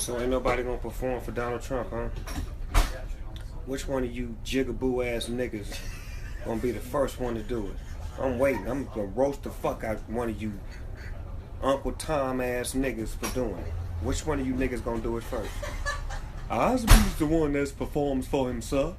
So ain't nobody gonna perform for Donald Trump, huh? Which one of you jigaboo ass niggas gonna be the first one to do it? I'm waiting. I'm gonna roast the fuck out one of you Uncle Tom ass niggas for doing it. Which one of you niggas gonna do it first? Osby's the one that performs for himself.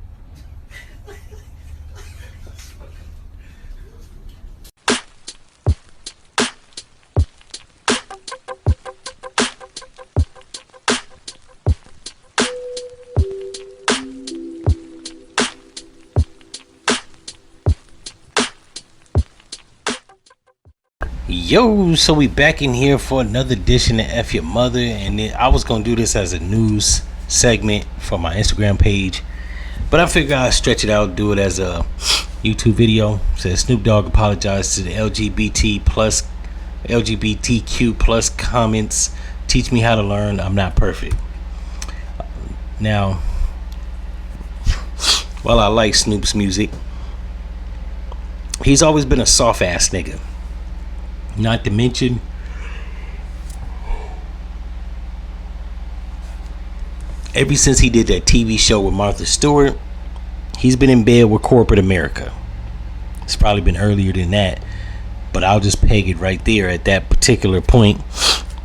Yo, so we back in here for another edition of F-ya-Motha, and I was gonna do this as a news segment for my Instagram page, but I figured I'd stretch it out, do it as a YouTube video. Says Snoop Dogg apologized to the LGBTQ plus comments. Teach me how to learn. I'm not perfect. Now, while I like Snoop's music, he's always been a soft ass nigga. Not to mention, ever since he did that TV show with Martha Stewart, he's been in bed with corporate America. It's probably been earlier than that, but I'll just peg it right there at that particular point,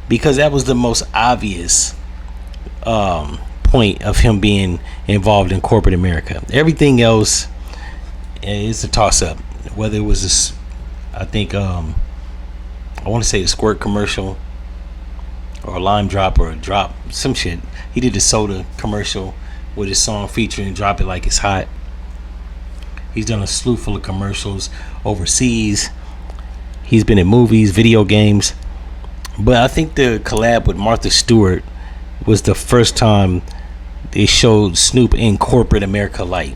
because that was the most obvious point of him being involved in corporate America. Everything else is a toss-up. Whether it was this, I want to say a squirt commercial or a lime drop or a drop, some shit. He did a soda commercial with his song featuring Drop It Like It's Hot. He's done a slew full of commercials overseas. He's been in movies, video games. But I think the collab with Martha Stewart was the first time they showed Snoop in corporate America light.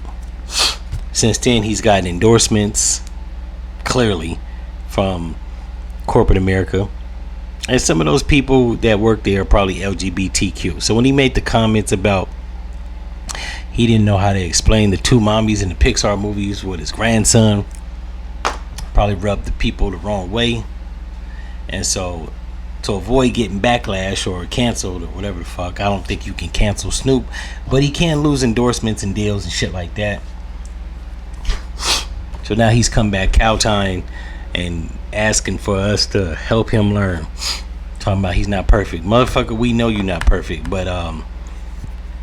Since then, he's gotten endorsements, clearly, from corporate America, and some of those people that work there are probably LGBTQ. So when he made the comments about he didn't know how to explain the two mommies in the Pixar movies with his grandson, probably rubbed the people the wrong way. And so to avoid getting backlash or canceled or whatever the fuck, I don't think you can cancel Snoop, but he can lose endorsements and deals and shit like that. So now he's come back kowtowing and asking for us to help him learn. Talking about he's not perfect. Motherfucker, we know you're not perfect, but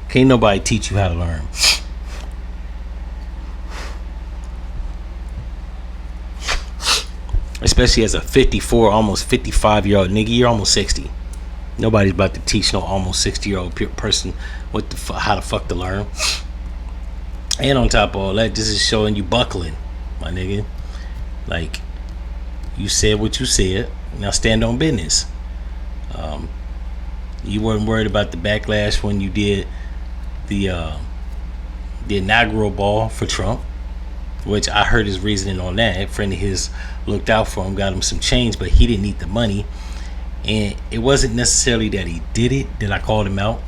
can't nobody teach you how to learn. Especially as a 54, almost 55-year-old nigga. You're almost 60. Nobody's about to teach no almost 60-year-old person how the fuck to learn. And on top of all that, this is showing you buckling, my nigga. Like, you said what you said. Now stand on business. You weren't worried about the backlash when you did the inaugural ball for Trump, which I heard his reasoning on that. A friend of his looked out for him, got him some change, but he didn't need the money. And it wasn't necessarily that he did it that I called him out.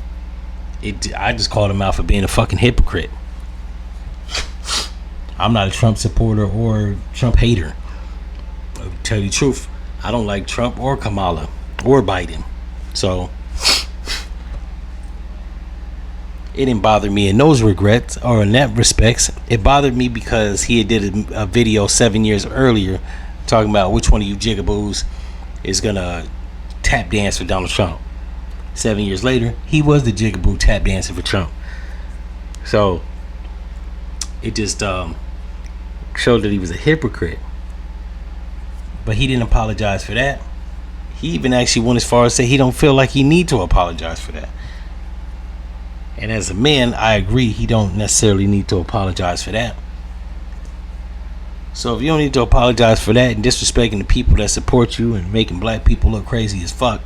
I just called him out for being a fucking hypocrite. I'm not a Trump supporter or Trump hater. To tell you the truth, I don't like Trump or Kamala or Biden. So it didn't bother me in those regrets or in that respects. It bothered me because he had did a video 7 years earlier talking about which one of you jigaboos is gonna tap dance for Donald Trump. 7 years later, he was the jigaboo tap dancing for Trump. So it just showed that he was a hypocrite. But he didn't apologize for that. He even actually went as far as say he don't feel like he need to apologize for that. And as a man, I agree he don't necessarily need to apologize for that. So if you don't need to apologize for that and disrespecting the people that support you and making black people look crazy as fuck,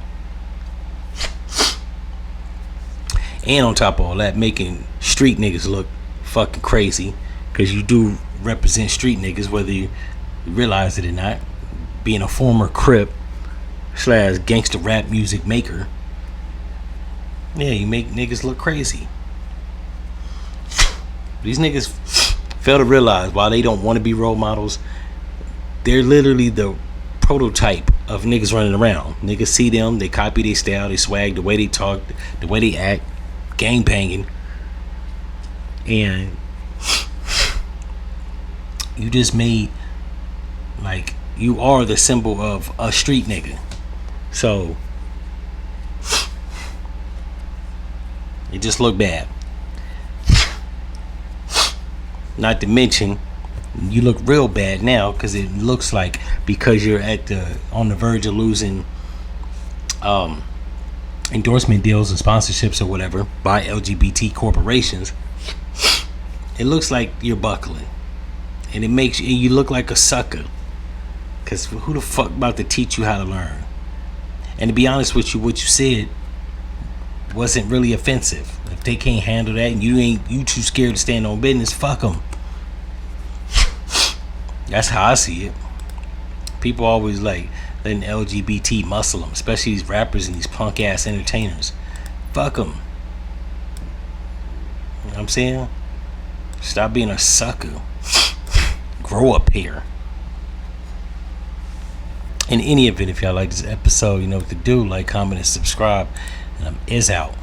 and on top of all that, making street niggas look fucking crazy, because you do represent street niggas whether you realize it or not, being a former Crip / gangster rap music maker. Yeah, you make niggas look crazy. These niggas fail to realize while they don't want to be role models, they're literally the prototype of niggas running around. Niggas see them, they copy their style, they swag, the way they talk, the way they act, gang banging, and you just made, like, you are the symbol of a street nigga. So it just looked bad. Not to mention, you look real bad now because it looks like, because you're on the verge of losing endorsement deals or sponsorships or whatever by LGBT corporations, it looks like you're buckling, and it makes you look like a sucker. Because who the fuck about to teach you how to learn? And to be honest with you, what you said wasn't really offensive. If they can't handle that and you too scared to stand on business, fuck them. That's how I see it. People always like letting LGBT muscle them, especially these rappers and these punk ass entertainers. Fuck them. You know what I'm saying? Stop being a sucker. Grow up here. In any event, if y'all like this episode, you know what to do. Like, comment, and subscribe. And I'm out.